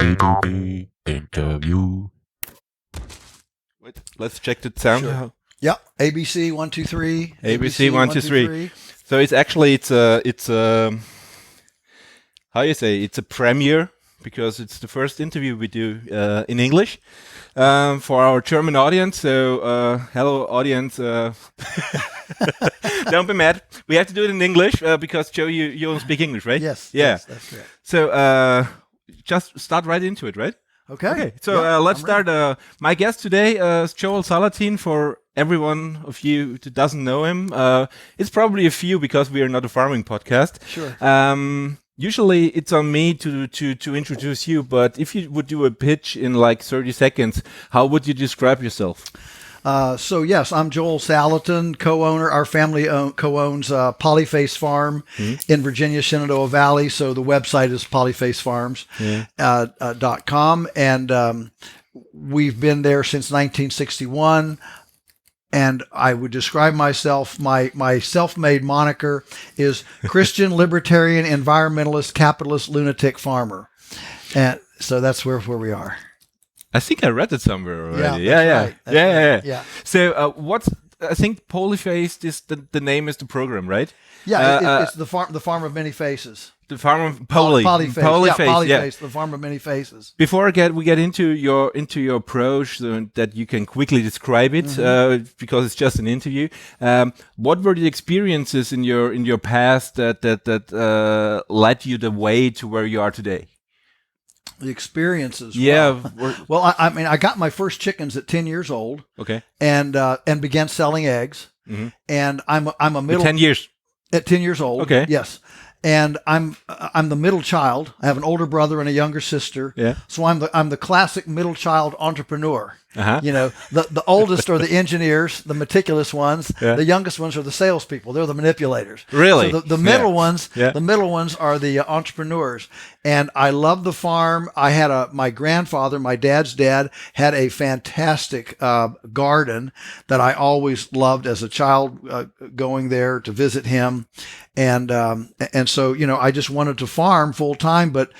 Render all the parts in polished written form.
B2P interview. Wait, let's check the sound. Sure. Yeah, ABC 1 2 3. ABC 1 2 3. So it's actually it's a how you say, it's a premiere because it's the first interview we do in English for our German audience. So hello audience. Don't be mad. We have to do it in English because Joe, you don't speak English, right? Yes. Yeah. Yes, that's correct. So just start right into it, right? Okay. So Yeah, let's I'm start. ready. My guest today is Joel Salatin. For everyone of you who doesn't know him, it's probably a few because we are not a farming podcast. Sure. Usually it's on me to introduce you, but if you would do a pitch in like 30 seconds, how would you describe yourself? So yes, I'm Joel Salatin, co-owner. Our family co-owns Polyface Farm in Virginia, Shenandoah Valley. So the website is polyfacefarms.com, and we've been there since 1961. And I would describe myself, my self-made moniker is Christian, libertarian, environmentalist, capitalist, lunatic farmer. And so that's where we are. I think I read it somewhere already. Right. Yeah. So I think Polyface is the name is the program, right? Yeah, it's the farm of many faces. The farm of Polyface. Polyface, the farm of many faces. Before we get into your approach, so that you can quickly describe it, because it's just an interview. What were the experiences in your past that led you the way to where you are today? The experiences. Yeah. Well, I mean, I got my first chickens at 10 years old. Okay. And began selling eggs. Mm-hmm. And I'm a middle. 10 years. At 10 years old. Okay. Yes. And I'm the middle child. I have an older brother and a younger sister. Yeah. So I'm the classic middle child entrepreneur. Uh-huh. You know, the oldest are the engineers, the meticulous ones. Yeah. The youngest ones are the salespeople. They're the manipulators. Really? So the middle ones, the middle ones are the entrepreneurs. And I love the farm. I had my grandfather, my dad's dad, had a fantastic garden that I always loved as a child, going there to visit him. And so, you know, I just wanted to farm full time, but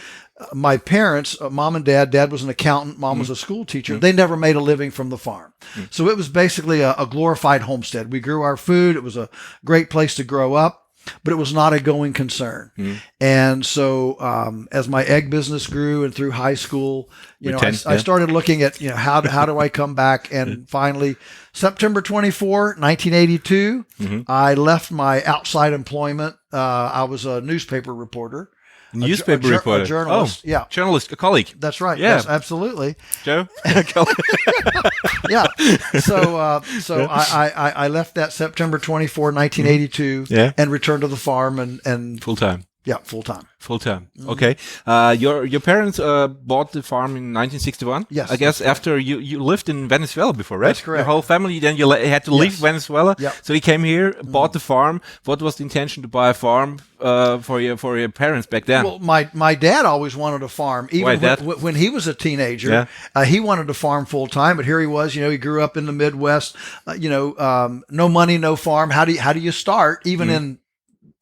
my parents, mom and dad was an accountant, mom was a school teacher. They never made a living from the farm. So it was basically a glorified homestead. We grew our food. It was a great place to grow up, but it was not a going concern. And so as my egg business grew and through high school, you know, I started looking at, you know, how do I come back? And finally, September 24, 1982, I left my outside employment. I was a newspaper reporter. Newspaper reporter, a journalist, journalist, a colleague. That's right. Yeah. Yes, absolutely. Joe. Yeah. So I left that September 24, 1982, and returned to the farm and full time. Yeah, full time. Full time. Okay. Your parents bought the farm in 1961. Yes. I guess after you lived in Venezuela before, right? That's correct. Your whole family. Then you had to leave Venezuela. Yep. So you came here, bought the farm. What was the intention to buy a farm for your parents back then? Well, my dad always wanted a farm. Even when he was a teenager, he wanted to farm full time. But here he was. You know, he grew up in the Midwest. No money, no farm. How do you start? Even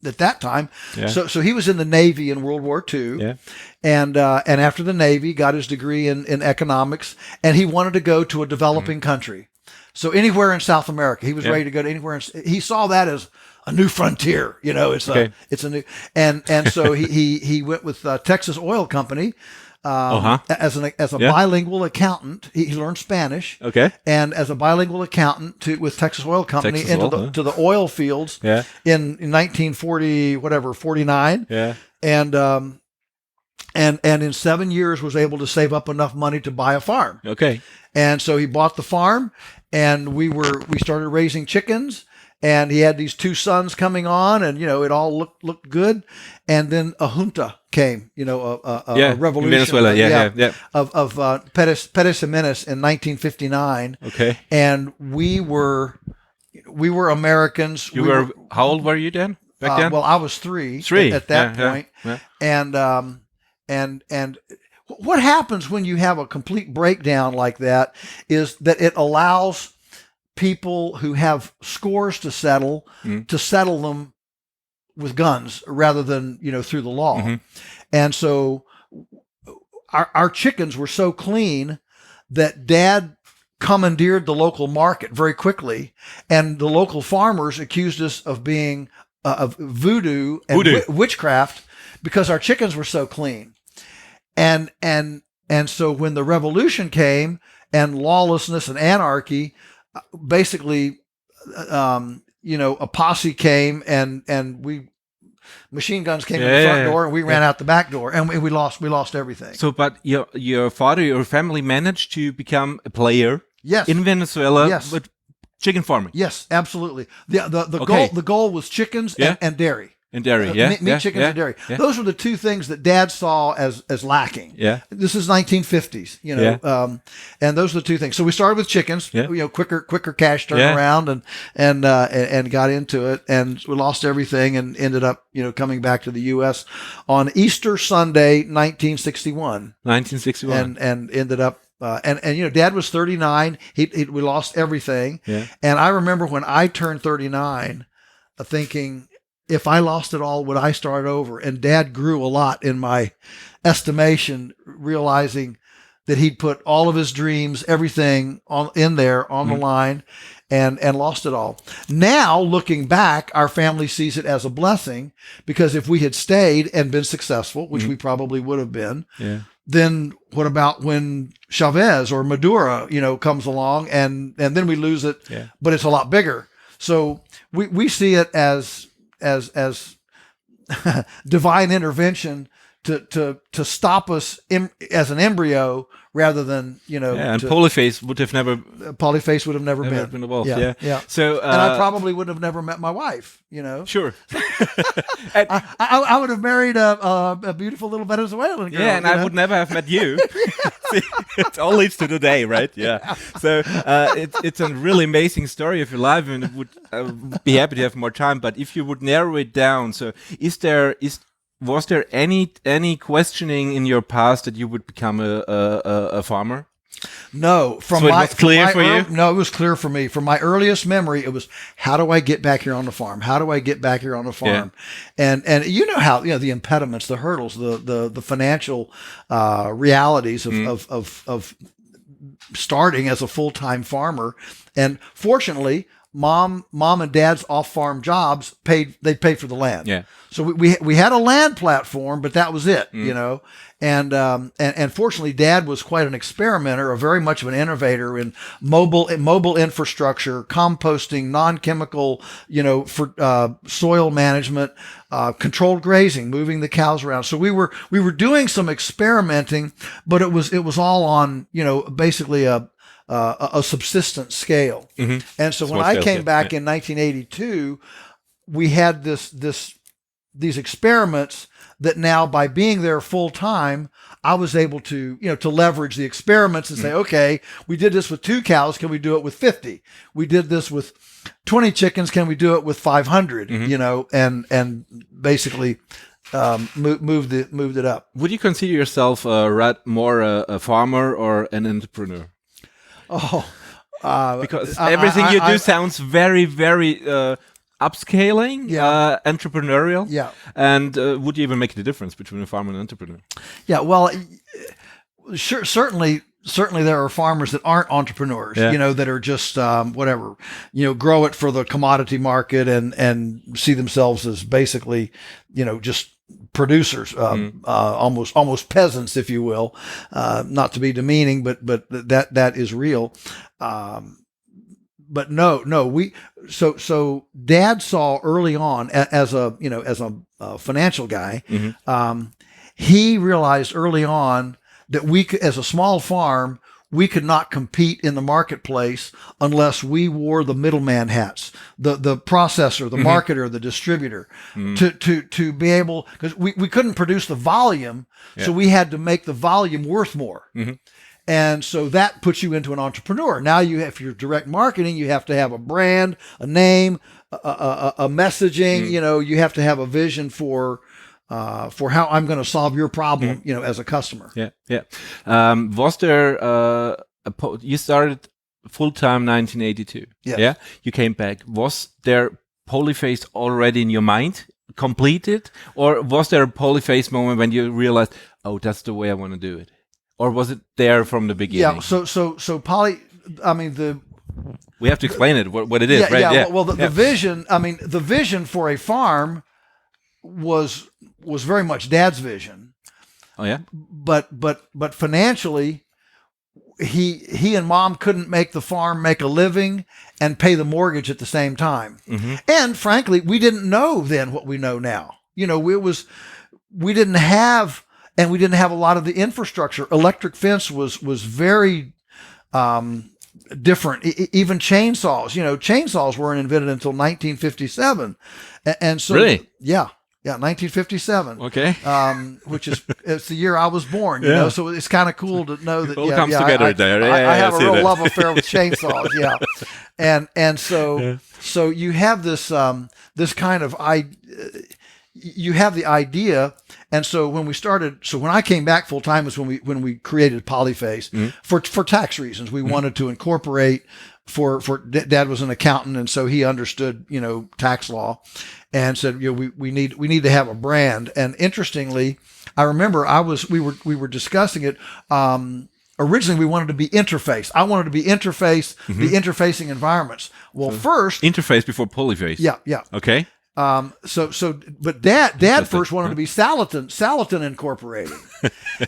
at that time. So he was in the Navy in World War II. And after the Navy, got his degree in economics, and he wanted to go to a developing country. So anywhere in South America, he was ready to go to anywhere. He saw that as a new frontier. You know, it's a new, and so he went with Texas Oil Company. As a bilingual accounnt, he learned Spanish. Okay. And as a bilingual accountant with Texas Oil Company to the oil fields in 1949. Yeah. And in 7 years was able to save up enough money to buy a farm. Okay. And so he bought the farm, and we started raising chickens. And he had these two sons coming on, and, you know, it all looked good. And then a junta came, you know, a revolution. Venezuela, of Perez Jimenez in 1959. Okay. And we were Americans. How old were you then? Back then? Well, I was three at that point. Yeah. And what happens when you have a complete breakdown like that is that it allows people who have scores to settle them with guns rather than, you know, through the law. And so our chickens were so clean that Dad commandeered the local market very quickly, and the local farmers accused us of being of voodoo and witchcraft because our chickens were so clean. And so when the revolution came and lawlessness and anarchy, basically, a posse came and machine guns came in the front door, and we ran out the back door, and we lost everything. So, but your father, your family managed to become a player. Yes. In Venezuela with chicken farming. Yes, absolutely. The goal was chickens and dairy. And dairy, meat, chickens, and dairy. Yeah. Those were the two things that Dad saw as lacking. Yeah. This is 1950s, and those are the two things. So we started with chickens, quicker cash turnaround, and got into it, and we lost everything, and ended up, coming back to the U.S. on Easter Sunday, 1961. 1961. And ended up. Dad was 39. We lost everything. Yeah. And I remember when I turned 39, thinking, if I lost it all, would I start over? And Dad grew a lot in my estimation, realizing that he'd put all of his dreams, everything in there on the line, and lost it all. Now, looking back, our family sees it as a blessing, because if we had stayed and been successful, which we probably would have been, then what about when Chavez or Maduro, comes along and then we lose it, but it's a lot bigger. So we see it as divine intervention to stop us as an embryo, rather than and Polyface would have never been involved. Yeah. So and I probably would have never met my wife. Sure. I would have married a beautiful little Venezuelan girl. Yeah, and I would never have met you. See, it all leads to today, right? Yeah. So it's a really amazing story of your life, and it would be happy to have more time. But if you would narrow it down, so was there any questioning in your past that you would become a farmer? No. It was clear for you? No, it was clear for me. From my earliest memory, it was, how do I get back here on the farm? How do I get back here on the farm? Yeah. And how the impediments, the hurdles, the financial realities of starting as a full-time farmer. And fortunately, Mom and Dad's off-farm jobs paid for the land. Yeah. So we had a land platform, but that was it, And fortunately, Dad was quite an experimenter, very much of an innovator in mobile infrastructure, composting, non-chemical, for soil management, controlled grazing, moving the cows around. So we were doing some experimenting, but it was all on basically a subsistence scale. And so when I came back in 1982, we had these experiments that now, by being there full time, I was able to leverage the experiments and say, okay, we did this with 2 cows. Can we do it with 50? We did this with 20 chickens. Can we do it with 500? And basically, moved it up. Would you consider yourself more a farmer or an entrepreneur? Because everything you do sounds very, very upscaling, entrepreneurial. Yeah. And would you even make the difference between a farmer and an entrepreneur? Yeah. Well, sure. Certainly there are farmers that aren't entrepreneurs, that are just whatever, grow it for the commodity market and see themselves as basically, just producers, almost peasants, if you will, not to be demeaning, but that is real. But no, so Dad saw early on as a financial guy, he realized early on that we could, as a small farm, we could not compete in the marketplace unless we wore the middleman hats, the processor, the marketer, the distributor, to be able, because we couldn't produce the volume, so we had to make the volume worth more. And so that puts you into an entrepreneur. Now if you're direct marketing, you have to have a brand, a name, a messaging, you have to have a vision for how I'm going to solve your problem, as a customer. Yeah. Was there, you started full-time 1982. Yes. Yeah. You came back. Was there Polyface already in your mind, completed? Or was there a Polyface moment when you realized, oh, that's the way I want to do it? or was it there from the beginning? Yeah. So poly. I mean we have to explain it what it is, right? Yeah. Well, the vision. I mean, the vision for a farm was very much Dad's vision. Oh yeah. But financially, he and Mom couldn't make the farm make a living and pay the mortgage at the same time. Mm-hmm. And frankly, we didn't know then what we know now. You know, we didn't have a lot of the infrastructure. Electric fence was very different. Even chainsaws. You know, chainsaws weren't invented until 1957, and so really, yeah. 1957. Okay. It's the year I was born, you know, so it's kind of cool to know that. It all comes together there. I have a real love affair with chainsaws, yeah. And so you have this this kind of you have the idea, and so when I came back full time was when we created Polyface for tax reasons. We wanted to incorporate. For Dad was an accountant, and so he understood, you know, tax law, and said, you know, we need to have a brand. And interestingly, I remember we were discussing it. Originally, we wanted to be interface. I wanted to be interface, the interfacing environments. Well, first interface before Polyface. Yeah. Okay. But Dad first wanted to be Salatin Incorporated.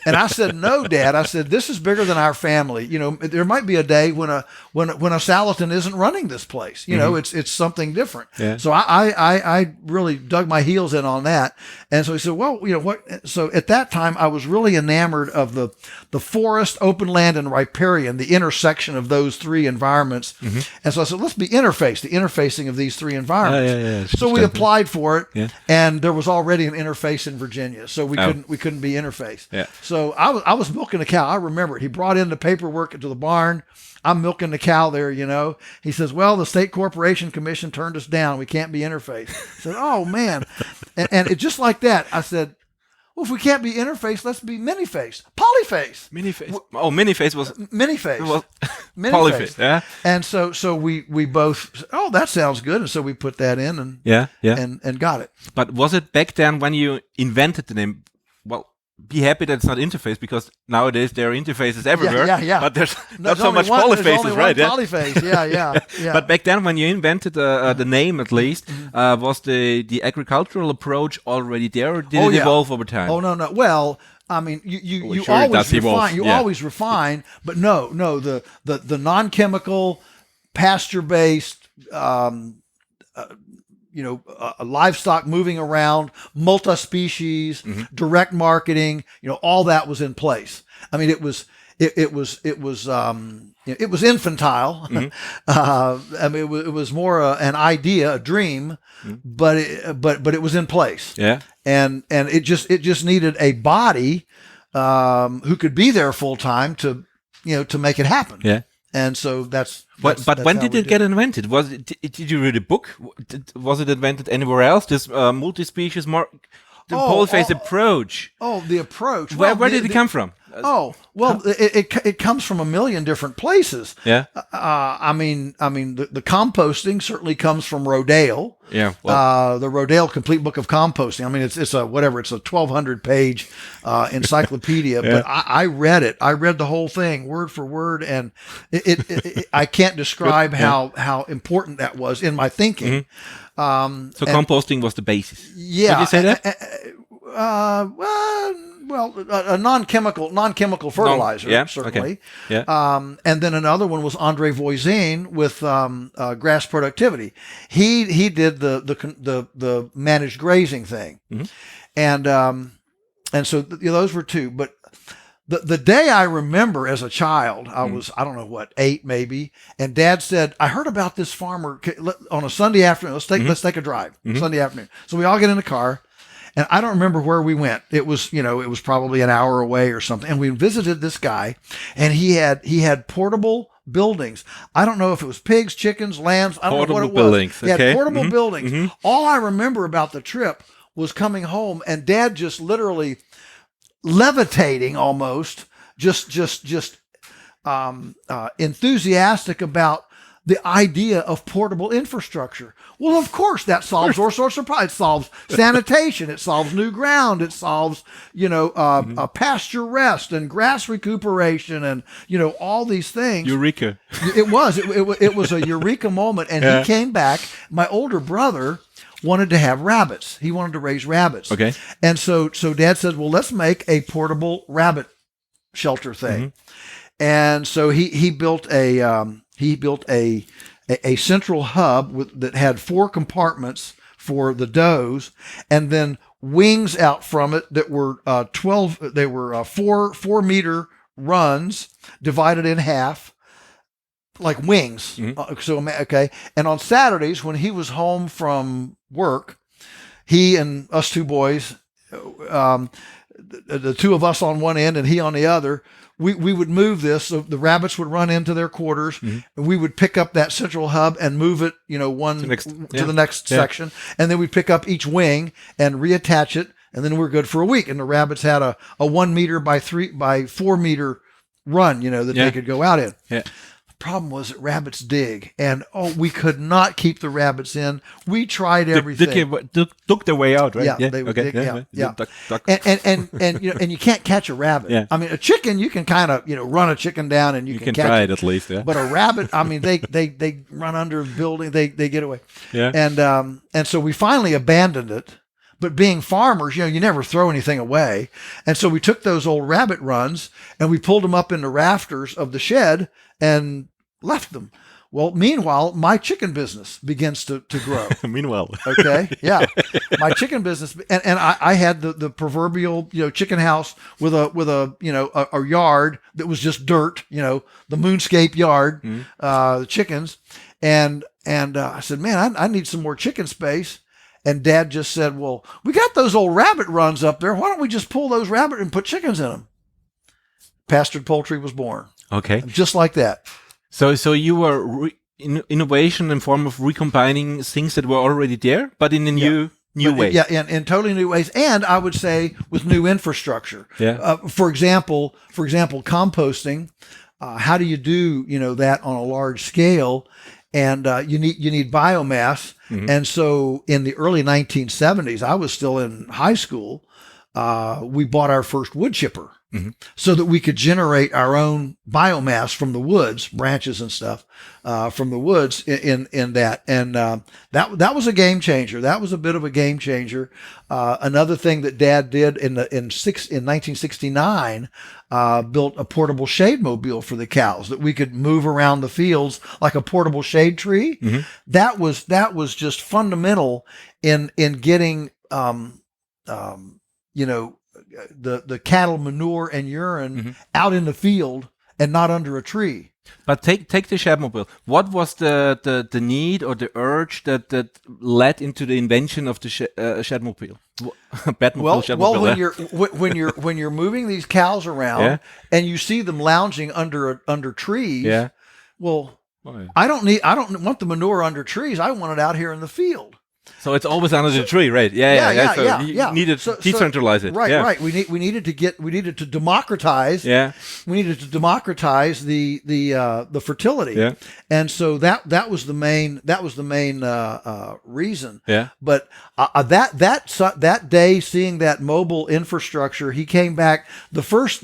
And I said, no, Dad. I said, this is bigger than our family. You know, there might be a day when a Salatin isn't running this place. You know, it's something different. Yeah. So I really dug my heels in on that. And so he said, well, you know what? So at that time, I was really enamored of the forest, open land, and riparian, the intersection of those three environments. And so I said, let's be the interfacing of these three environments. So we applied for it, and there was already an interface in Virginia, so we couldn't be interface. Yeah. So I was milking a cow. I remember it. He brought in the paperwork into the barn. I'm milking the cow there, you know. He says, well, the State Corporation Commission turned us down. We can't be interface. I said, oh, man. And it just like that, I said, well, if we can't be interface, let's be mini-face. Polyface. Mini-face. Oh, mini-face was... Mini-face. Well, Polyface, yeah. And so we both, oh, that sounds good. And so we put that in and got it. But was it back then when you invented the name, well, be happy that it's not interface, because nowadays there are interfaces everywhere. Yeah. But there's not so much polyfaces, right? Polyface, yeah. But back then, when you invented the name, at least, was the agricultural approach already there, or did it evolve over time? Oh no. Well, I mean, you always refine. You always refine, but no. The non-chemical, pasture-based. Livestock moving around, multi-species, direct marketing, all that was in place. I mean, it was infantile. I mean, it was more an idea, a dream, but it was in place. Yeah. And it just needed a body, who could be there full time to make it happen. Yeah. And so that's but when did it get invented? Did you read a book? Was it invented anywhere else? This multi-species, Polyface approach. Oh, the approach. Where did it come from? It comes from a million different places. Yeah. I mean, the composting certainly comes from Rodale. Yeah. The Rodale Complete Book of Composting. I mean, it's a 1,200 page encyclopedia, but I read it. I read the whole thing word for word, and I can't describe how important that was in my thinking. So composting was the basis. Yeah. Did you say that? A non-chemical fertilizer, certainly. Okay. Yeah. And then another one was Andre Voisin with grass productivity. He did the managed grazing thing, and so those were two. But the day I remember as a child, I was I don't know what, 8 maybe, and Dad said, I heard about this farmer on a Sunday afternoon. Let's take a drive Sunday afternoon. So we all get in the car. And I don't remember where we went. It was probably an hour away or something. And we visited this guy, and he had portable buildings. I don't know if it was pigs, chickens, lambs. I don't know what it was. Buildings. He had portable buildings. All I remember about the trip was coming home, and Dad just literally levitating almost, just enthusiastic about the idea of portable infrastructure. Well, of course, that solves all sorts of problems. It solves sanitation. It solves new ground. It solves, pasture rest and grass recuperation and, all these things. Eureka. It was a eureka moment. And he came back. My older brother wanted to have rabbits. He wanted to raise rabbits. Okay. And so Dad said, well, let's make a portable rabbit shelter thing. Mm-hmm. And so he built a central hub that had 4 compartments for the does, and then wings out from it that were 12. They were 4-meter runs divided in half, like wings. Mm-hmm. And on Saturdays when he was home from work, he and us 2 boys, the 2 of us on one end and he on the other, we would move this. So the rabbits would run into their quarters, mm-hmm. and we would pick up that central hub and move it, to the next section. And then we'd pick up each wing and reattach it. And then we're good for a week. And the rabbits had a 1 meter by 4 meter run, that they could go out in. Yeah. Problem was that rabbits dig, and we could not keep the rabbits in. We tried everything. Took their way out, right? Yeah, they would dig. Yeah. Duck. And you can't catch a rabbit. Yeah. I mean, a chicken you can kind of run a chicken down and you can catch try it at least. Yeah. But a rabbit, I mean, they run under a building. They get away. Yeah. And so we finally abandoned it. But being farmers, you never throw anything away. And so we took those old rabbit runs and we pulled them up in the rafters of the shed and left them. Well, meanwhile, my chicken business begins to grow. Meanwhile. Okay. Yeah. My chicken business. And I had the proverbial, chicken house with a yard that was just dirt, the moonscape yard, the chickens. And I said, man, I need some more chicken space. And Dad just said, well, we got those old rabbit runs up there. Why don't we just pull those rabbit and put chickens in them? Pastured Poultry was born. Okay. Just like that. So you were innovation in form of recombining things that were already there, but in a new way. Yeah, in totally new ways. And I would say with new infrastructure. Yeah. For example, composting. How do you do, that on a large scale? And you need biomass. Mm-hmm. And so in the early 1970s, I was still in high school. We bought our first wood chipper, mm-hmm. so that we could generate our own biomass from the woods, branches and stuff, from the woods in that. And that was a game changer. That was a bit of a game changer. Another thing that Dad did in 1969, built a portable shade mobile for the cows that we could move around the fields like a portable shade tree. Mm-hmm. That was just fundamental in getting, the cattle manure and urine, mm-hmm. out in the field and not under a tree. But take the Shedmobile. What was the need or the urge that led into the invention of the Shedmobile? When you're moving these cows around, and you see them lounging under trees. Yeah. Well, I don't want the manure under trees. I want it out here in the field. So it's always under the tree, right? Yeah. So you needed to decentralize it. Right. We needed to democratize. Yeah. We needed to democratize the fertility. Yeah. And so that was the main reason. Yeah. But that day, seeing that mobile infrastructure, he came back. The first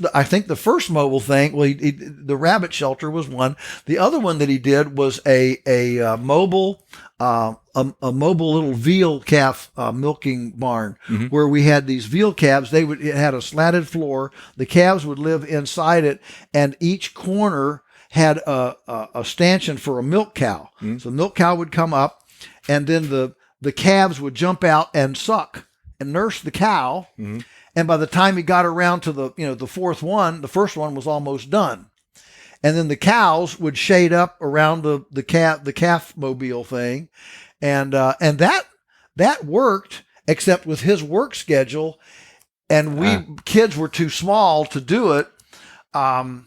mobile thing. Well, the rabbit shelter was one. The other one that he did was a mobile. A mobile little veal calf milking barn, mm-hmm. where we had these veal calves. It had a slatted floor. The calves would live inside it, and each corner had a stanchion for a milk cow. Mm-hmm. So the milk cow would come up, and then the calves would jump out and suck and nurse the cow. Mm-hmm. And by the time he got around to the fourth one, the first one was almost done. And then the cows would shade up around the calf mobile thing. And that worked, except with his work schedule, and kids were too small to do it. The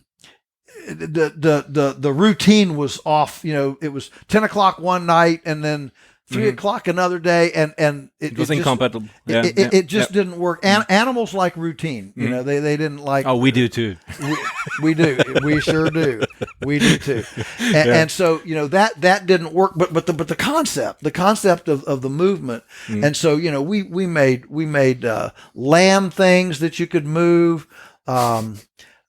routine was off. It was 10 o'clock one night, and then 3 o'clock another day, and it was incompatible. It just didn't work. Animals like routine. You know, they didn't like. Oh, we do too. We do. We sure do. We do too. And so, you know, that didn't work. But the concept of the movement. And so, you know, we made lamb things that you could move.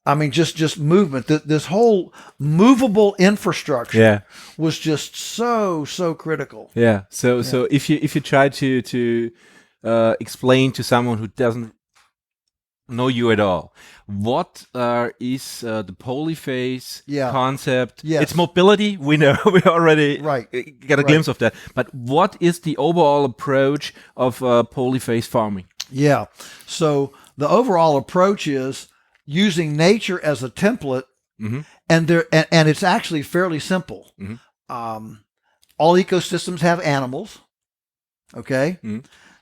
I mean, just movement. This whole movable infrastructure was just so critical. Yeah. So if you try to explain to someone who doesn't know you at all, what is the Polyface concept? Yes. It's mobility. We know. We already got a glimpse of that. But what is the overall approach of Polyface farming? Yeah. So the overall approach is using nature as a template, and it's actually fairly simple. All ecosystems have animals. Okay,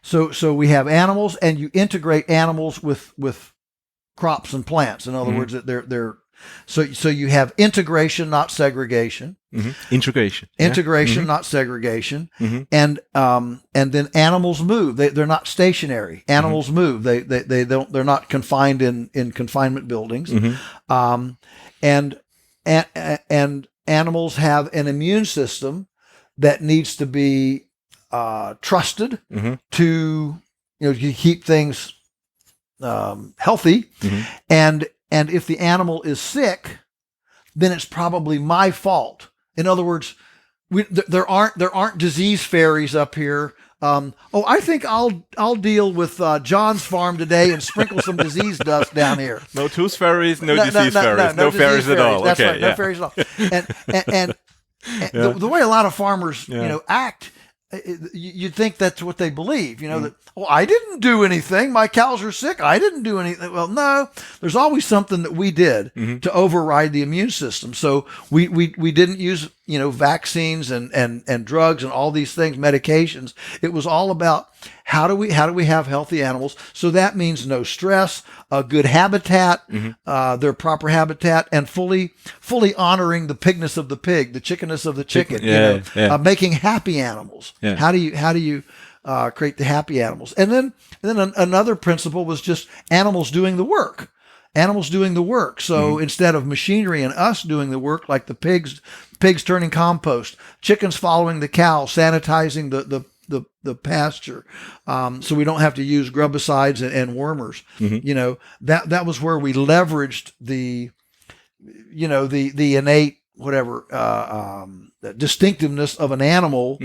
so we have animals, and you integrate animals with crops and plants. In other words, they're so you have integration, not segregation. Integration, not segregation. And then animals move. They're not stationary. Animals move. They don't. They're not confined in confinement buildings. And animals have an immune system that needs to be trusted to keep things healthy. And if the animal is sick, then it's probably my fault. In other words, there aren't disease fairies up here. I think I'll deal with John's farm today and sprinkle some disease dust down here. No tooth fairies, no disease fairies, no fairies at all. That's right, no fairies at all. And the way a lot of farmers act, you'd think that's what they believe. That I didn't do anything. My cows are sick. I didn't do anything. Well, no, there's always something that we did to override the immune system. So we didn't use vaccines and drugs and all these things, medications. It was all about how do we have healthy animals. So that means no stress, a good habitat, their proper habitat, and fully honoring the pigness of the pig, the chickenness of the chicken. Making happy animals. How do you create the happy animals? And then another principle was just animals doing the work. So instead of machinery and us doing the work, like the pigs turning compost, chickens following the cow, sanitizing the pasture, so we don't have to use grubicides and wormers. That was where we leveraged the innate distinctiveness of an animal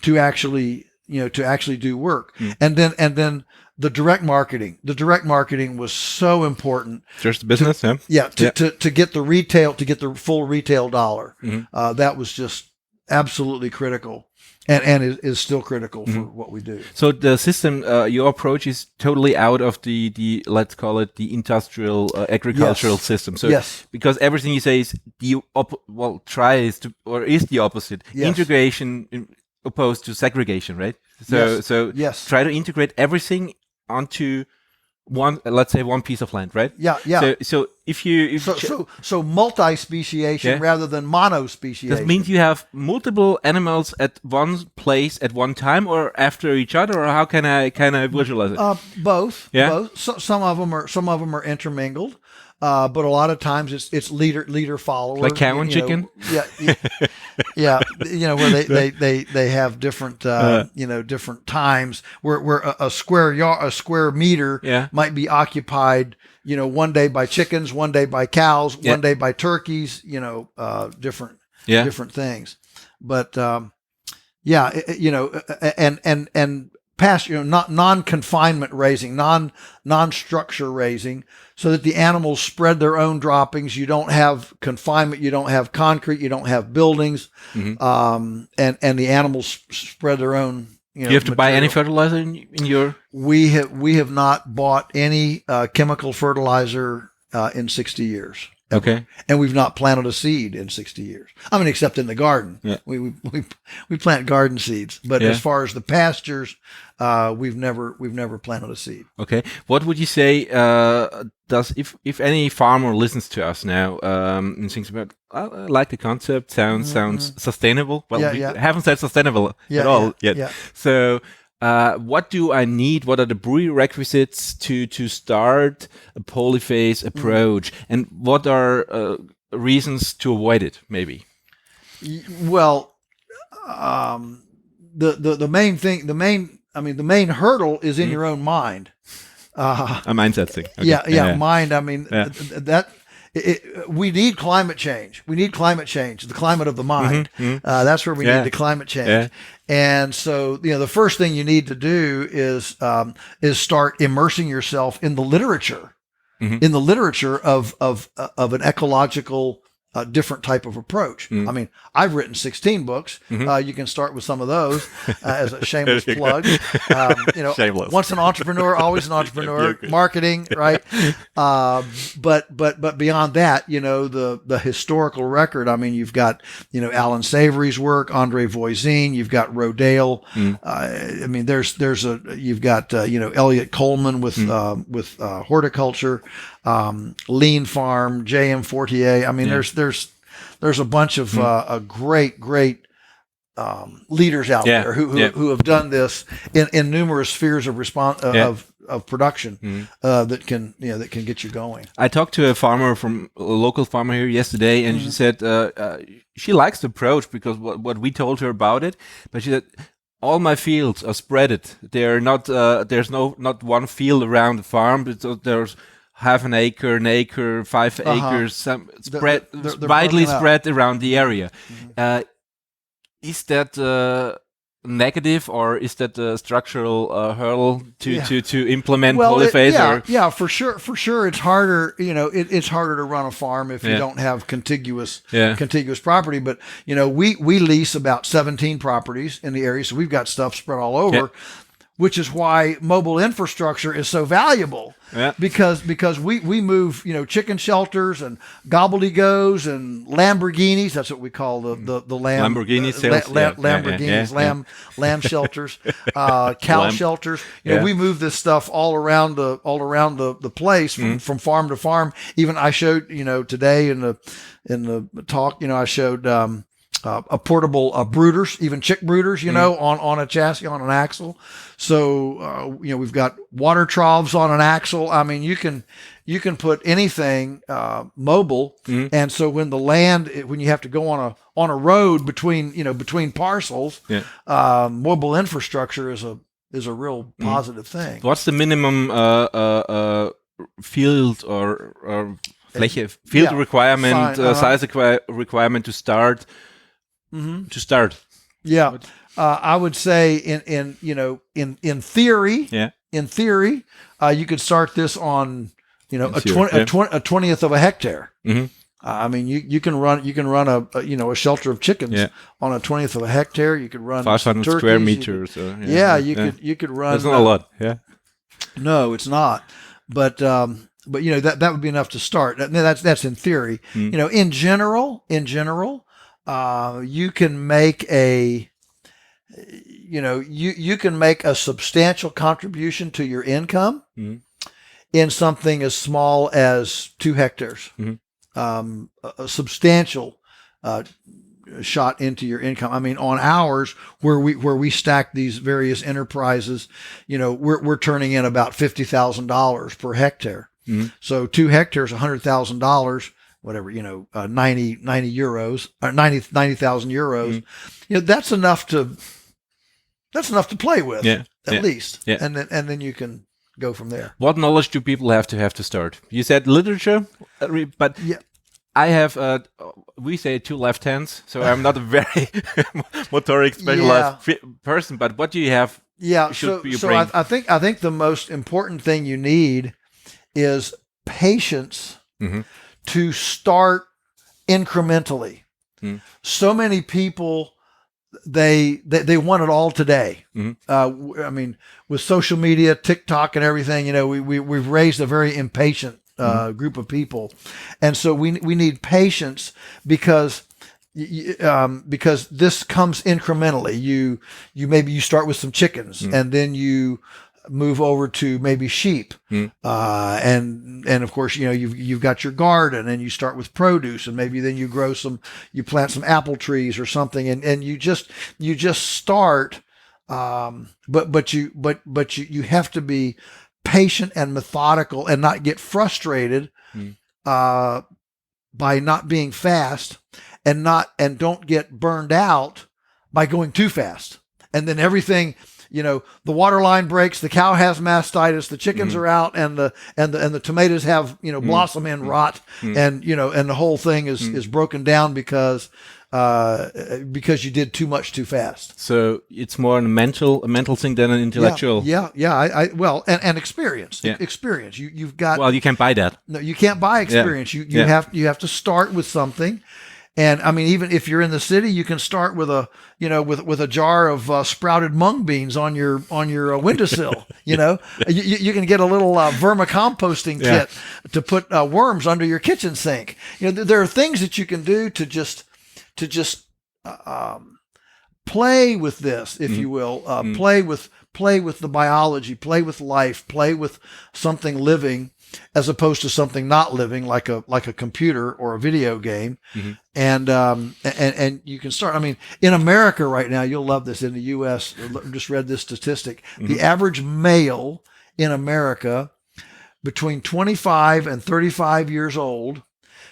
to actually do work. And then the direct marketing was so important. Just business, to get the retail, to get the full retail dollar. That was just absolutely critical, and is still critical for what we do. So the system, your approach is totally out of the let's call it the industrial agricultural system. So because everything you say is the is the opposite. Integration opposed to segregation, right? So try to integrate everything onto one piece of land, right? So so multi-speciation rather than mono-speciation. That means you have multiple animals at one place at one time, or after each other, or how can I visualize it? Both. Both. So, some of them are intermingled. But a lot of times it's leader follower, like cow and chicken. Where they have different different times where a square meter might be occupied one day by chickens, one day by cows, one day by turkeys, different things. But and past, not non-confinement raising, non-structure raising, so that the animals spread their own droppings. You don't have confinement, you don't have concrete, you don't have buildings, and the animals spread their own. Do you have to buy any fertilizer in your? We have not bought any chemical fertilizer in 60 years. ever. Okay. And we've not planted a seed in 60 years. I mean, except in the garden. Yeah. We plant garden seeds, but Yeah. as far as the pastures, we've never planted a seed. Okay. What would you say does if any farmer listens to us now and thinks about, I like the concept, sounds sustainable. Well, we haven't said sustainable at all yet. Yeah. So what do I need? What are the prerequisites to start a polyphase approach, and what are reasons to avoid it? Maybe. Well, the main thing, the main hurdle is in your own mind. A mindset thing. Okay. Mind. I mean, we need climate change. We need climate change, the climate of the mind. That's where we need the climate change. Yeah. And so, the first thing you need to do is start immersing yourself in the literature, of an ecological, different type of approach. I mean, I've written 16 books. You can start with some of those as a shameless plug. Shameless. Once an entrepreneur, always an entrepreneur. Marketing, right? But beyond that, the historical record. I mean, you've got Alan Savory's work, Andre Voisin. You've got Rodale. I mean, you've got Elliot Coleman with horticulture. Lean Farm, J.M. Fortier. I mean, there's a bunch of great leaders out there who have done this in numerous spheres of of production that can get you going. I talked to a local farmer here yesterday, and she said she likes the approach because what we told her about it, but she said, all my fields are spreaded. They're not. There's not one field around the farm. There's half an acre, 5 acres, some spread, widely spread around the area. Is that negative, or is that a structural hurdle to implement polyphase? Yeah, for sure. It's harder. It's harder to run a farm if you don't have contiguous property. But we lease about 17 properties in the area, so we've got stuff spread all over. Yeah. Which is why mobile infrastructure is so valuable, because we move chicken shelters and gobbledygos and Lamborghinis. That's what we call the lamb Lamborghinis, lamb shelters, cow shelters. We move this stuff all around the place from farm to farm. Even I showed today in the talk I showed a portable brooders, even chick brooders, on a chassis, on an axle. So, we've got water troughs on an axle. I mean, you can put anything, mobile. And so when you have to go on a road between parcels, mobile infrastructure is a real positive thing. What's the minimum, field or Fläche, field requirement, size requirement to start? To start, I would say in theory, you could start this on a 20th of a hectare. I mean, you can run a shelter of chickens on a 20th of a hectare. You could run 500 turkeys, square meters. You could run. That's not a lot. No, it's not. But that would be enough to start. That's in theory. In general. You can make you can make a substantial contribution to your income in something as small as 2 hectares. A substantial shot into your income. I mean, on ours where we stack these various enterprises, we're turning in about $50,000 per hectare. So 2 hectares, $100,000. Whatever, 90 euros or 90,000 euros. That's enough to play with, at least. And then you can go from there. What knowledge do people have to start? You said literature, but I have we say 2 left hands, so I'm not a very motoric specialized person. But what do you have? I think the most important thing you need is patience. To start incrementally. So many people, they want it all today. I mean, with social media, TikTok and everything, we've raised a very impatient group of people, and so we need patience because this comes incrementally. You start with some chickens, and then you move over to maybe sheep, and of course you've got your garden, and you start with produce, and maybe then you plant some apple trees or something, and you just start, but you have to be patient and methodical and not get frustrated by not being fast, and don't get burned out by going too fast, and then everything. The water line breaks, the cow has mastitis, the chickens are out, and the tomatoes have blossom end rot, and the whole thing is broken down because you did too much too fast. So it's more a mental thing than an intellectual. And experience. Experience. You've got. Well, you can't buy that. No, you can't buy experience. You have to start with something. And I mean, even if you're in the city, you can start with a jar of sprouted mung beans on your windowsill. You can get a little vermicomposting kit to put worms under your kitchen sink. There are things that you can do to just play with this, if you will, play with the biology, play with life, play with something living, as opposed to something not living, like a computer or a video game. And you can start. I mean, in America right now, you'll love this. In the U.S., I just read this statistic: the average male in America between 25 and 35 years old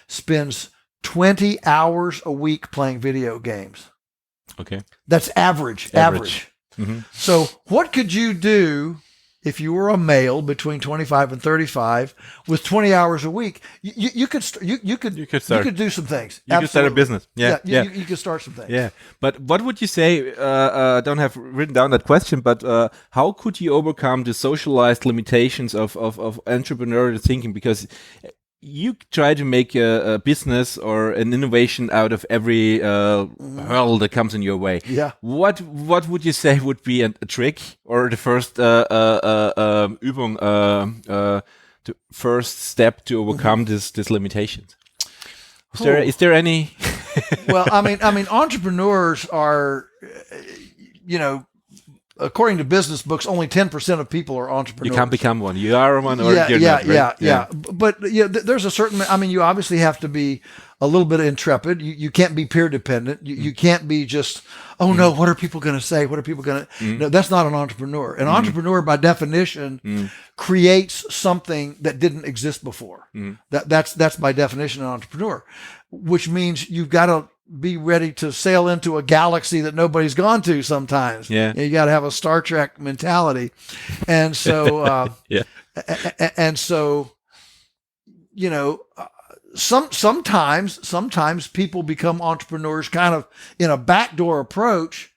spends 20 hours a week playing video games. Okay, that's average. So, what could you do? If you were a male between 25 and 35 with 20 hours a week, you could do some things. You could start a business. You could start some things. Yeah. But what would you say? I don't have written down that question, but how could you overcome the socialized limitations of entrepreneurial thinking? Because you try to make a business or an innovation out of every hurdle that comes in your way. Yeah. What would you say would be a trick or the first Übung, the first step to overcome these limitations? Is there any? Well, I mean, entrepreneurs are, according to business books, only 10% of people are entrepreneurs. You can't become one. You are one, or you're not, right? Yeah. But there's a certain. I mean, you obviously have to be a little bit intrepid. You can't be peer dependent. You can't be just, oh no, what are people going to say? What are people going to? No, that's not an entrepreneur. An entrepreneur, by definition, creates something that didn't exist before. That's by definition an entrepreneur, which means you've got to be ready to sail into a galaxy that nobody's gone to sometimes. You got to have a Star Trek mentality. And so, and so, sometimes people become entrepreneurs kind of in a backdoor approach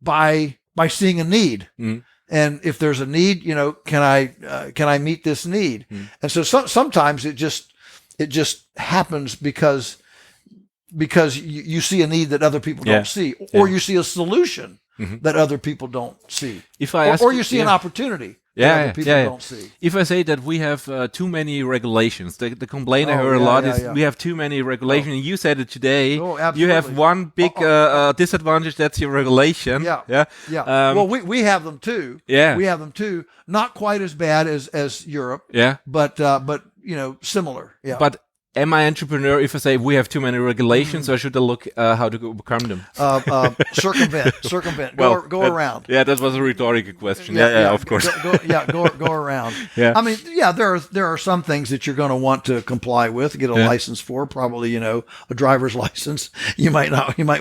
by seeing a need. And if there's a need, can I meet this need? And so sometimes it just happens because you see a need that other people don't see, or you see a solution that other people don't see. If I ask or you see an opportunity that other people don't see. If I say that we have too many regulations, the complaint I heard a lot is we have too many regulations. And you said it today. You have one big disadvantage. That's your regulation. Well, we have them too. We have them too. Not quite as bad as Europe. But similar. But am I entrepreneur if I say we have too many regulations, or should I look how to overcome them? Circumvent. Go around. Yeah, that was a rhetorical question. Of course. Go around. I mean, there are some things that you're going to want to comply with, get a license for. Probably, a driver's license. You might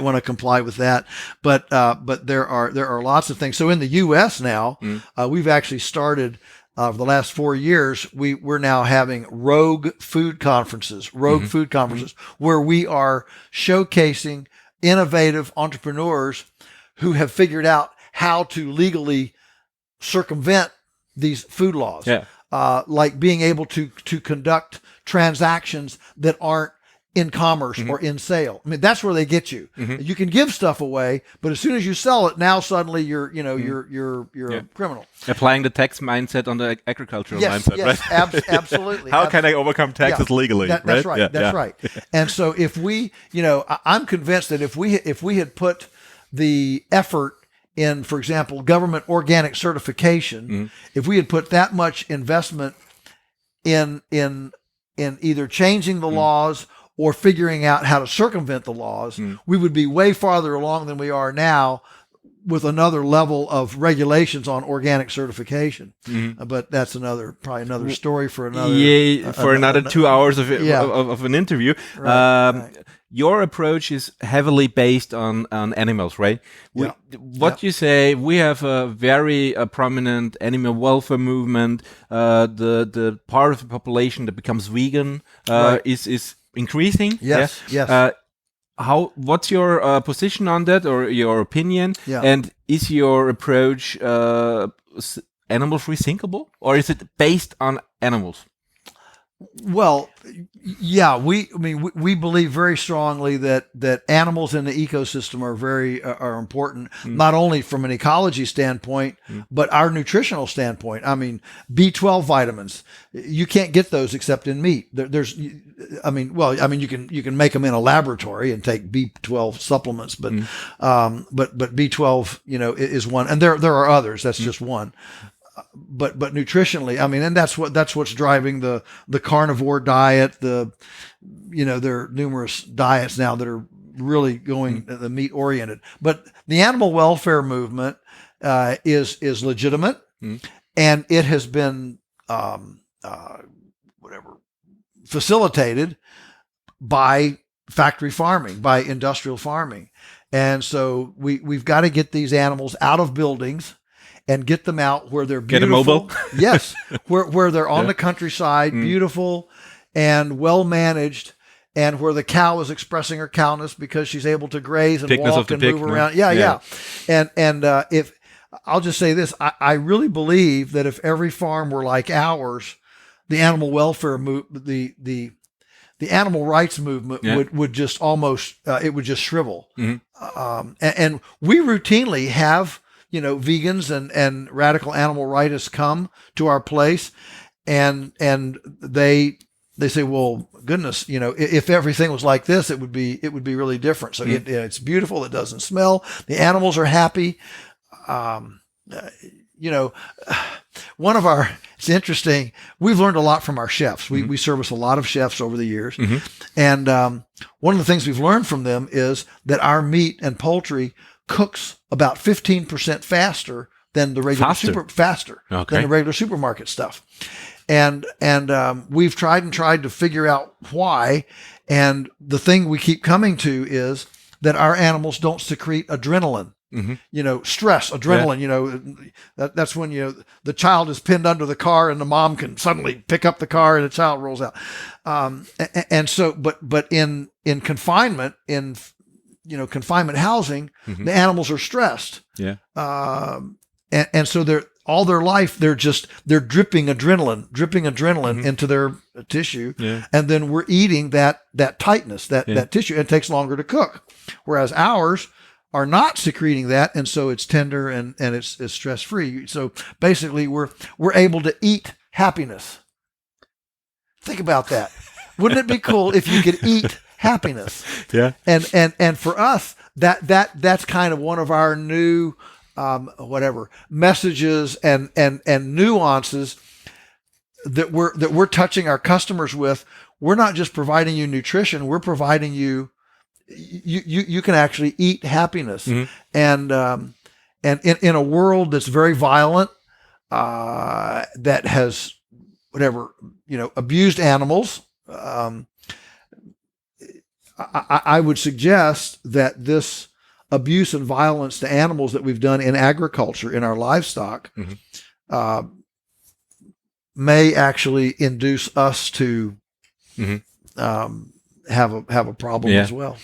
want to comply with that. But there are lots of things. So in the U.S. now, we've actually started. For the last 4 years, we're now having rogue food conferences, where we are showcasing innovative entrepreneurs who have figured out how to legally circumvent these food laws, like being able to conduct transactions that aren't in commerce or in sale. I mean, that's where they get you. You can give stuff away, but as soon as you sell it, now suddenly you're a criminal. Applying the tax mindset on the agricultural mindset, yes, right? Absolutely. How can I overcome taxes legally? That's right. That's right. And so if we, I'm convinced that if we had put the effort in, for example, government organic certification, if we had put that much investment in either changing the laws or figuring out how to circumvent the laws, we would be way farther along than we are now with another level of regulations on organic certification. But that's probably another story for another 2 hours of an interview. Right. Your approach is heavily based on animals, right? You say, we have a very prominent animal welfare movement. The part of the population that becomes vegan is increasing. Yes. What's your position on that, or your opinion? And is your approach animal-free thinkable, or is it based on animals? Well, yeah, we believe very strongly that animals in the ecosystem are important, not only from an ecology standpoint, but our nutritional standpoint. I mean, B12 vitamins, you can't get those except in meat. You can make them in a laboratory and take B12 supplements, but B12, is one, and there are others. That's just one. But nutritionally, I mean, and that's what's driving the carnivore diet. There are numerous diets now that are really going the meat oriented. But the animal welfare movement is legitimate, and it has been facilitated by factory farming, by industrial farming, and so we've got to get these animals out of buildings and get them out where they're beautiful. Get them mobile. Yes, where they're on the countryside, beautiful and well managed, and where the cow is expressing her cowness because she's able to graze and walk and move around. Yeah. And if I'll just say this, I really believe that if every farm were like ours, the animal welfare the animal rights movement would just almost it would just shrivel. And we routinely have vegans and radical animal rightists come to our place, and they say, well, goodness, if everything was like this, it would be really different. So it's beautiful. It doesn't smell. The animals are happy. It's interesting. We've learned a lot from our chefs. We service a lot of chefs over the years. And one of the things we've learned from them is that our meat and poultry cooks about 15% faster than the regular than the regular supermarket stuff. And we've tried to figure out why. And the thing we keep coming to is that our animals don't secrete adrenaline. Stress, adrenaline, that's when, the child is pinned under the car and the mom can suddenly pick up the car and the child rolls out. And so, but in confinement, confinement housing, the animals are stressed. And so all their life, they're dripping adrenaline into their tissue. And then we're eating that tightness, that tissue. It takes longer to cook. Whereas ours are not secreting that. And so it's tender and it's stress free. So basically we're able to eat happiness. Think about that. Wouldn't it be cool if you could eat happiness? And for us, that's kind of one of our new messages and nuances that we're touching our customers with. We're not just providing you nutrition, we're providing you can actually eat happiness. And in a world that's very violent, that has abused animals, I would suggest that this abuse and violence to animals that we've done in agriculture, in our livestock, may actually induce us to have a problem as well.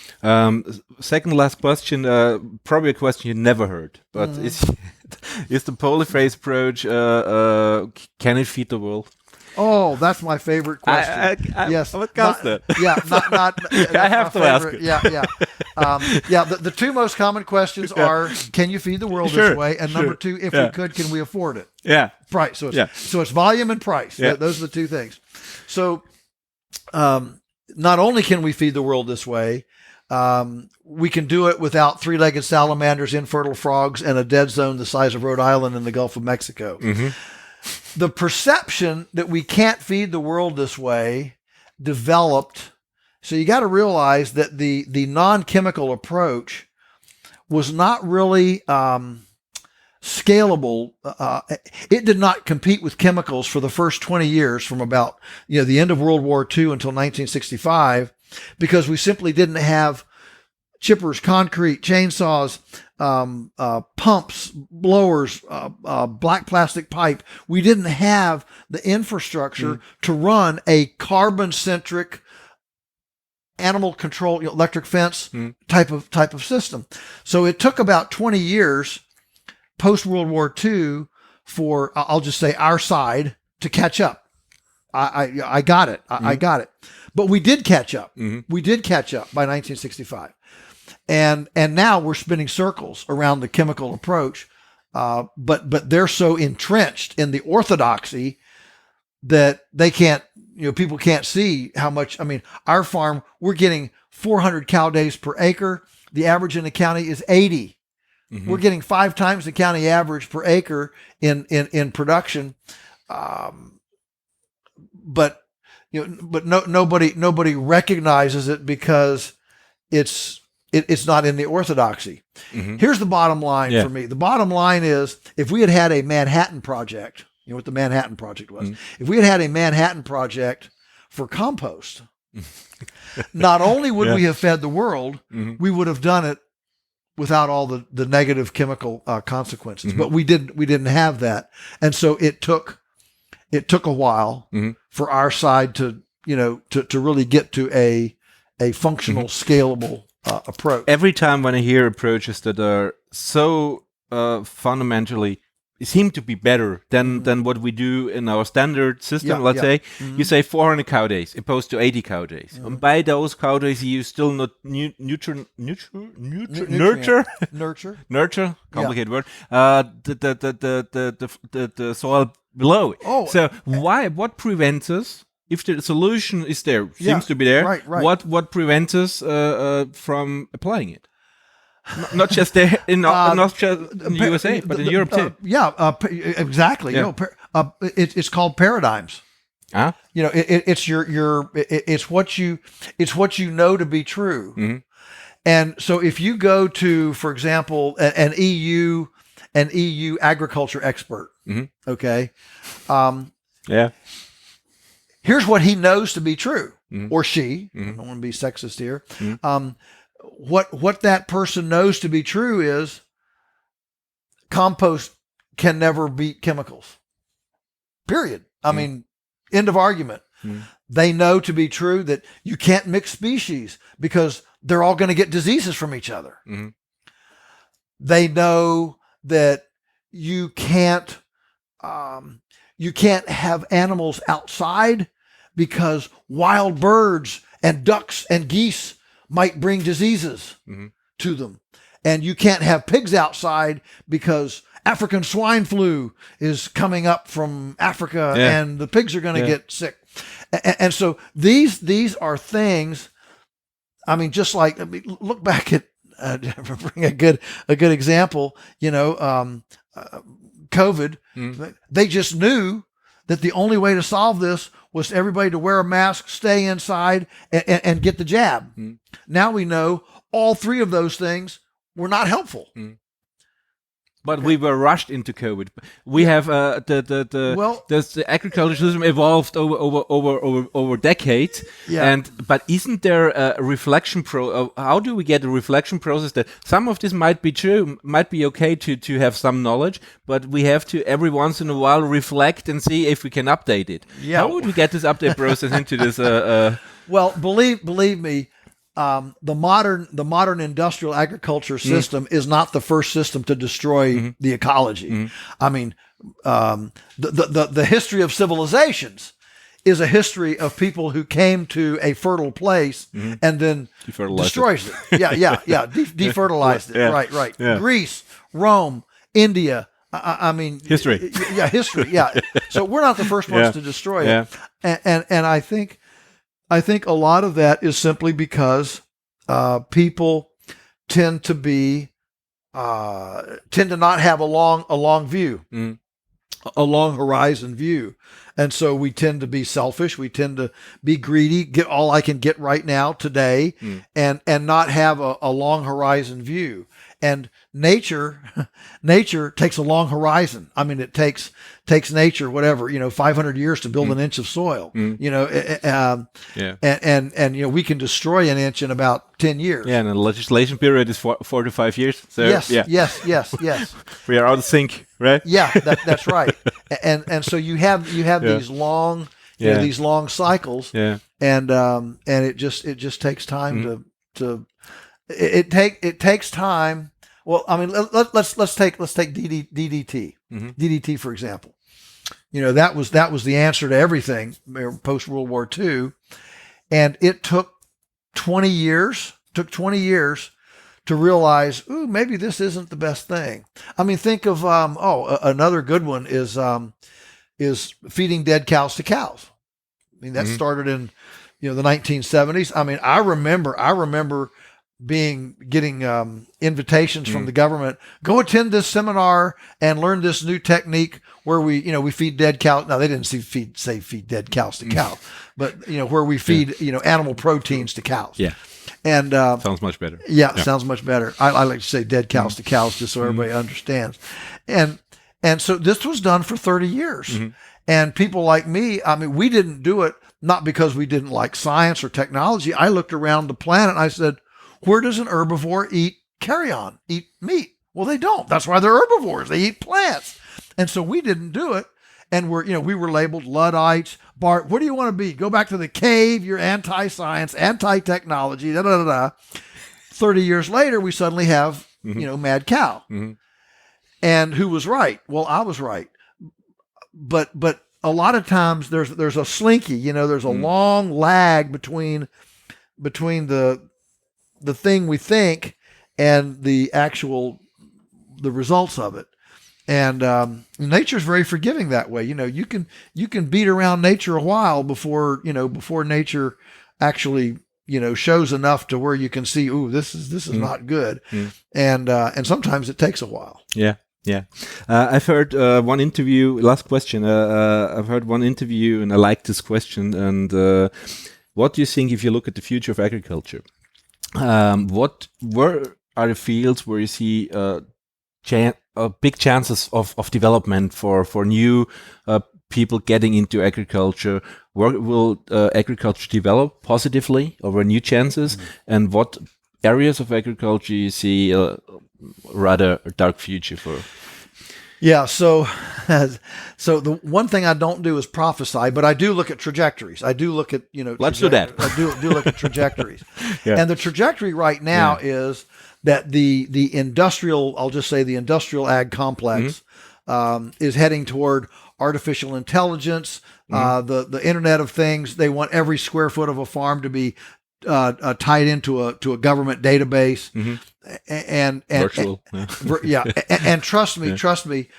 Second last question, probably a question you never heard, but is the Polyface approach, can it feed the world? Oh, that's my favorite question. Yes, what comes that? Yeah, not. I have to ask it. Yeah. The two most common questions are: can you feed the world this way? And number two, if we could, can we afford it? Yeah. Price. So it's volume and price. Yeah. Those are the two things. So, not only can we feed the world this way, we can do it without three-legged salamanders, infertile frogs, and a dead zone the size of Rhode Island in the Gulf of Mexico. Mm-hmm. The perception that we can't feed the world this way developed. So you got to realize that the non-chemical approach was not really scalable. It did not compete with chemicals for the first 20 years, from about the end of World War II until 1965, because we simply didn't have chippers, concrete, chainsaws, pumps, blowers, black plastic pipe. We didn't have the infrastructure to run a carbon-centric animal control, electric fence type of system. So it took about 20 years post World War II for, I'll just say, our side to catch up. I got it. I got it. But we did catch up. We did catch up by 1965. And now we're spinning circles around the chemical approach. But they're so entrenched in the orthodoxy that they can't, people can't see how much. I mean, our farm, we're getting 400 cow days per acre. The average in the county is 80. We're getting 5 times the county average per acre in production. But nobody recognizes it because it's not in the orthodoxy. Here's the bottom line for me. The bottom line is, if we had a Manhattan Project, you know what the Manhattan Project was? If we had a Manhattan Project for compost, not only would we have fed the world, we would have done it without all the negative chemical consequences. But we didn't have that, and so it took a while for our side to really get to a functional, scalable approach. Every time when I hear approaches that are so fundamentally seem to be better than what we do in our standard system, let's say, you say 400 cow days opposed to 80 cow days. And by those cow days, you still not nurture, complicated word, the soil below it. So what prevents us? If the solution is there, seems to be there, right. What prevents us from applying it? Not just there not just in the USA, but in Europe too. Exactly. Yeah. It's called paradigms. It's what you know to be true. And so if you go to, for example, an EU agriculture expert, okay, here's what he knows to be true, or she. I don't want to be sexist here. What that person knows to be true is compost can never beat chemicals. Period. I mean, end of argument. They know to be true that you can't mix species because they're all going to get diseases from each other. They know that you can't have animals outside because wild birds and ducks and geese might bring diseases to them. And you can't have pigs outside because African swine flu is coming up from Africa and the pigs are going to get sick. And so these are things, I mean, just like, look back at, bring a good example, COVID, they just knew that the only way to solve this was everybody to wear a mask, stay inside, and get the jab. Now we know all 3 of those things were not helpful. But we were rushed into COVID. We have the agriculture system evolved over decades. But isn't there a reflection how do we get a reflection process that some of this might be true, might be okay to have some knowledge, but we have to every once in a while reflect and see if we can update it. How would we get this update process into this? Well, believe me. The modern industrial agriculture system is not the first system to destroy the ecology. I mean, the history of civilizations is a history of people who came to a fertile place and then destroys it. Defertilized it. Yeah. Right. Yeah. Greece, Rome, India. I mean, history. History. Yeah. So we're not the first ones to destroy it. And I think a lot of that is simply because people tend to not have a long view, a long horizon view. And so we tend to be selfish. We tend to be greedy, get all I can get right now today, and not have a long horizon view. And nature takes a long horizon. I mean, it takes nature, 500 years to build an inch of soil, and we can destroy an inch in about 10 years. Yeah. And the legislation period is 4 to 5 years. So, yes. We are out of sync, right? Yeah, that's right. And so you have these long, these long cycles. Yeah. And it just takes time it takes time. Well, I mean, let's take DDT. DDT, for example. That was the answer to everything post World War II, and it took 20 years. To realize, maybe this isn't the best thing. I mean, think of another good one is feeding dead cows to cows. I mean, that started in the 1970s. I mean, I remember getting invitations from the government. Go attend this seminar and learn this new technique where we feed dead cows. Now they didn't say feed dead cows to cows, but where we feed animal proteins to cows. Yeah. And sounds much better. Yeah, sounds much better. I like to say dead cows to cows just so everybody understands. And so this was done for 30 years. And people like me, I mean, we didn't do it not because we didn't like science or technology. I looked around the planet and I said, where does an herbivore eat carrion, eat meat? Well, they don't. That's why they're herbivores. They eat plants. And so we didn't do it. And we were labeled Luddites. Bart, what do you want to be? Go back to the cave. You're anti-science, anti-technology, 30 years later, we suddenly have, mad cow. And who was right? Well, I was right. But a lot of times there's a slinky, there's a long lag between the thing we think and the results of it. And nature's very forgiving that way. You can beat around nature a while before nature actually shows enough to where you can see, this is not good. And sometimes it takes a while. Yeah. I've heard one interview. Last question. I've heard one interview, and I like this question. And what do you think if you look at the future of agriculture? Where are the fields where you see big chances of development for new people getting into agriculture? Where will agriculture develop positively over new chances? And what areas of agriculture you see rather a dark future for? Yeah, so the one thing I don't do is prophesy, but I do look at trajectories. I do look at Let's do that. I do look at trajectories, and the trajectory right now is that the industrial, I'll just say the industrial ag complex, is heading toward artificial intelligence, the Internet of Things. They want every square foot of a farm to be tied into a government database, and virtual, and trust me,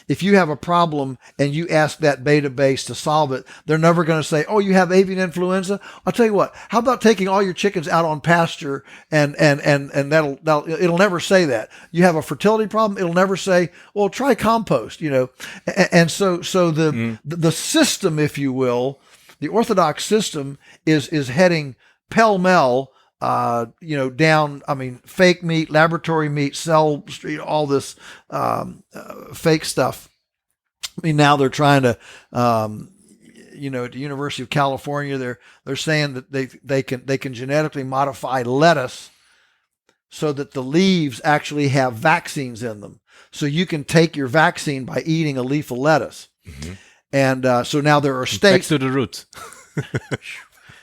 if you have a problem and you ask that database to solve it, they're never going to say, "Oh, you have avian influenza." I'll tell you what. How about taking all your chickens out on pasture and that'll it'll never say that. You have a fertility problem, it'll never say, "Well, try compost." And so the system, if you will, the orthodox system is heading pell-mell, down. I mean, fake meat, laboratory meat, cell street, all this fake stuff. I mean, now they're trying to, at the University of California, they're saying that they can genetically modify lettuce so that the leaves actually have vaccines in them. So you can take your vaccine by eating a leaf of lettuce. And so now there are states back to the roots.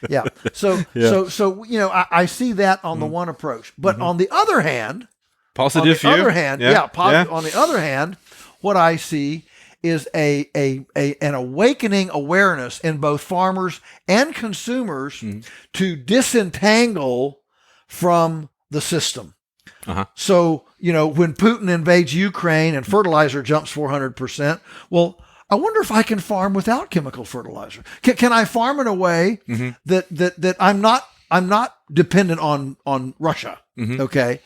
Yeah. So I see that on the one approach, but on the other hand, positive view. On the other hand, what I see is an awakening awareness in both farmers and consumers to disentangle from the system. So, when Putin invades Ukraine and fertilizer jumps 400%, well, I wonder if I can farm without chemical fertilizer. Can I farm in a way that I'm not dependent on Russia? Okay.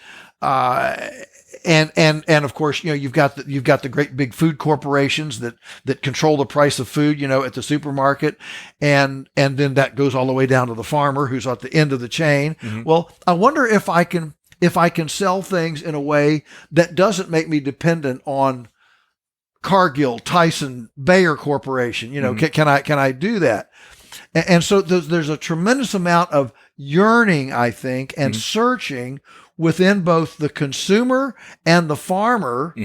And of course, you've got the great big food corporations that control the price of food, at the supermarket, and then that goes all the way down to the farmer who's at the end of the chain. Well, I wonder if I can sell things in a way that doesn't make me dependent on Cargill, Tyson, Bayer Corporation. Can I do that? And so there's a tremendous amount of yearning, I think, and searching within both the consumer and the farmer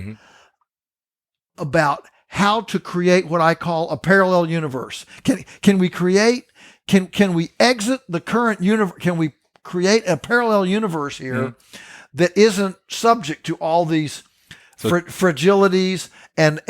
about how to create what I call a parallel universe. Can we exit the current universe? Can we create a parallel universe here that isn't subject to all these fragilities and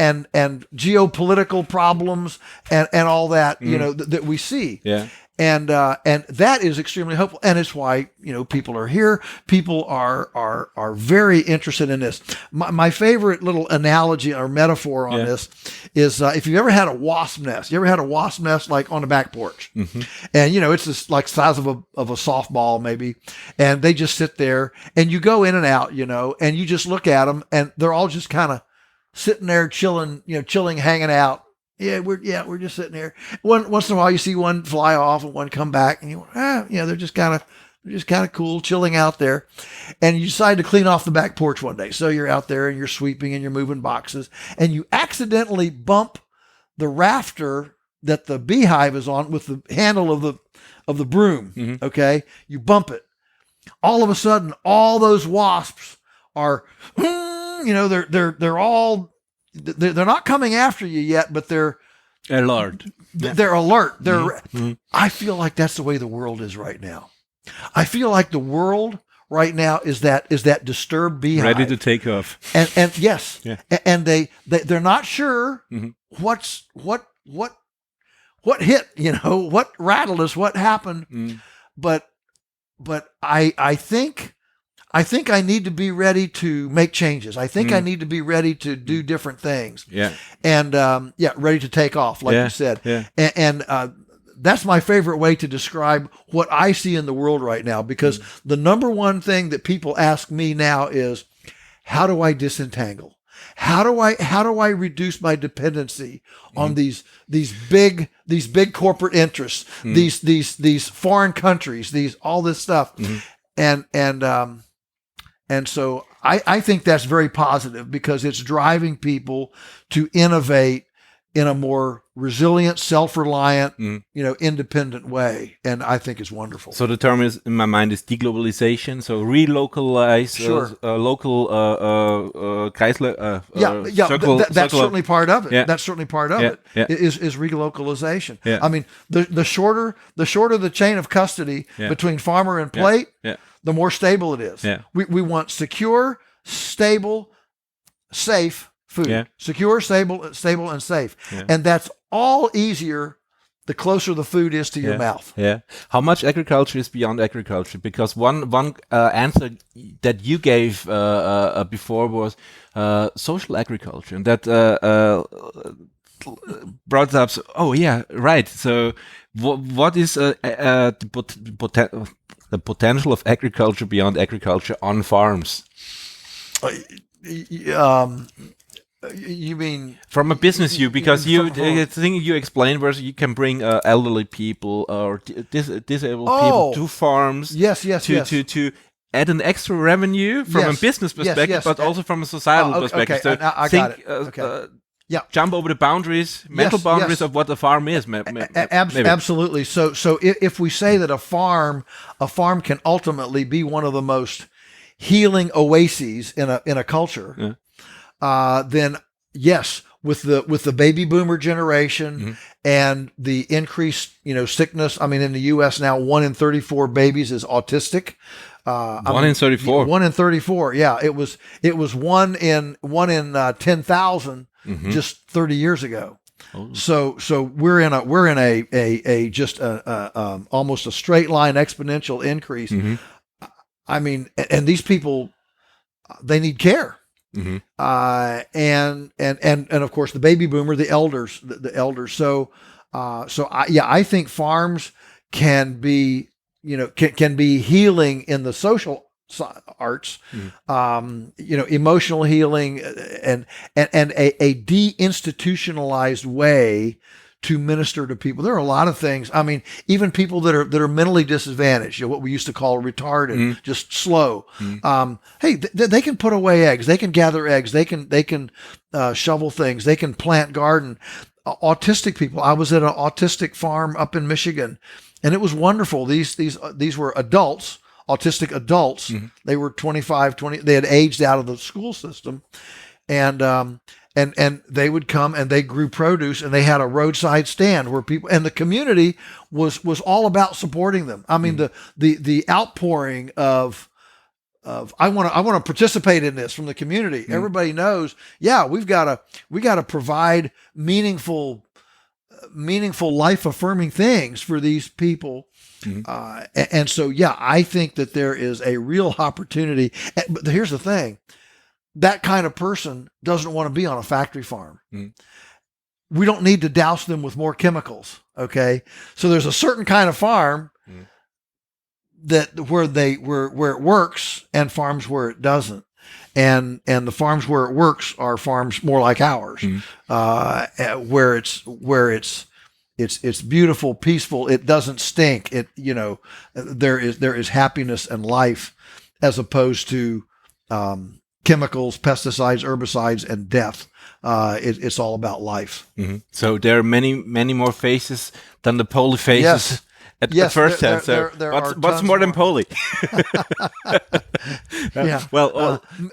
geopolitical problems and all that, that we see. Yeah. And that is extremely hopeful. And it's why, people are here. People are very interested in this. My favorite little analogy or metaphor on this is, if you've ever had a wasp nest, like on the back porch, and, it's just like size of a softball maybe. And they just sit there and you go in and out, and you just look at them and they're all just kind of sitting there chilling, hanging out. We're just sitting here. Once in a while, you see one fly off and one come back, and they're just kind of cool, chilling out there. And you decide to clean off the back porch one day. So you're out there and you're sweeping and you're moving boxes, and you accidentally bump the rafter that the beehive is on with the handle of the broom. Okay, you bump it. All of a sudden, all those wasps are, they're all. They're not coming after you yet, but they're alert. They're alert. I feel like that's the way the world is right now. I feel like the world right now is that disturbed beehive, ready to take off. And yes, and they're not sure what hit, what rattled us, what happened, but I think I need to be ready to make changes. I think I need to be ready to do different things. Yeah. And ready to take off, like you said. Yeah. And that's my favorite way to describe what I see in the world right now, because the number one thing that people ask me now is, how do I disentangle? How do I reduce my dependency on these big corporate interests, these foreign countries, all this stuff. And so I think that's very positive, because it's driving people to innovate in a more resilient, self-reliant, independent way. And I think it's wonderful. So the term is, in my mind, is deglobalization. So relocalize, local Kreisler, that's certainly part of it. Yeah. That's certainly part of it. Yeah. Is relocalization. Yeah. I mean, the shorter the chain of custody between farmer and plate, the more stable it is. Yeah. We want secure, stable, safe food. Yeah. Secure, stable, and safe. Yeah. And that's all easier the closer the food is to your mouth. Yeah. How much agriculture is beyond agriculture? Because one answer that you gave before was social agriculture, and that brought up. Oh yeah, right. So what is the potential of agriculture beyond agriculture on farms? You mean from a business view? Because the thing you explained was you can bring elderly people or disabled people to farms. Yes. To add an extra revenue from a business perspective, but also from a societal perspective. Okay. So I got it. Okay. Jump over the boundaries, mental boundaries of what a farm is. Absolutely. So if we say that a farm can ultimately be one of the most healing oases in a culture, then yes, with the baby boomer generation and the increased sickness. I mean, in the U.S. now, 1 in 34 babies is autistic. 1 in 34. 1 in 34. Yeah, it was 1 in 10,000 just 30 years ago. Oh. So we're in a just almost a straight line exponential increase. I mean, and these people, they need care. And of course the baby boomer, the elders. So I think farms can be, can be healing in the social arts, emotional healing, and a deinstitutionalized way to minister to people. There are a lot of things. I mean, even people that are mentally disadvantaged, what we used to call retarded, just slow. Hey, they can put away eggs. They can gather eggs. They can shovel things. They can plant garden. Autistic people. I was at an autistic farm up in Michigan, and it was wonderful. These were adults, autistic adults. They were 25, 20. They had aged out of the school system, and they would come and they grew produce, and they had a roadside stand where people, and the community was all about supporting them. I mean, the outpouring of I want to participate in this from the community. Everybody knows, we got to provide meaningful life affirming things for these people. And so, I think that there is a real opportunity. But here's the thing. That kind of person doesn't want to be on a factory farm. We don't need to douse them with more chemicals. Okay. So there's a certain kind of farm where it works, and farms where it doesn't. And the farms where it works are farms more like ours, where it's beautiful, peaceful. It doesn't stink. There is happiness and life, as opposed to, chemicals, pesticides, herbicides, and death. It's all about life. So there are many more faces than the polyphases at first hand. So what's more than poly?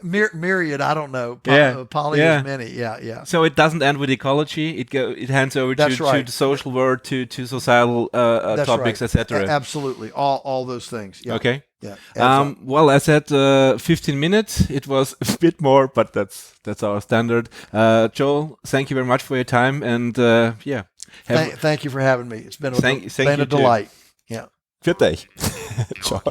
Myriad. I don't know. Poly is many. Yeah. So it doesn't end with ecology. It hands over to the social world, to societal topics, etc. Absolutely, all those things. Yeah. Okay. Yeah. Well, I said 15 minutes. It was a bit more, but that's our standard. Joel, thank you very much for your time, and thank you for having me. It's been a delight. Too. Yeah. Good day. Ciao.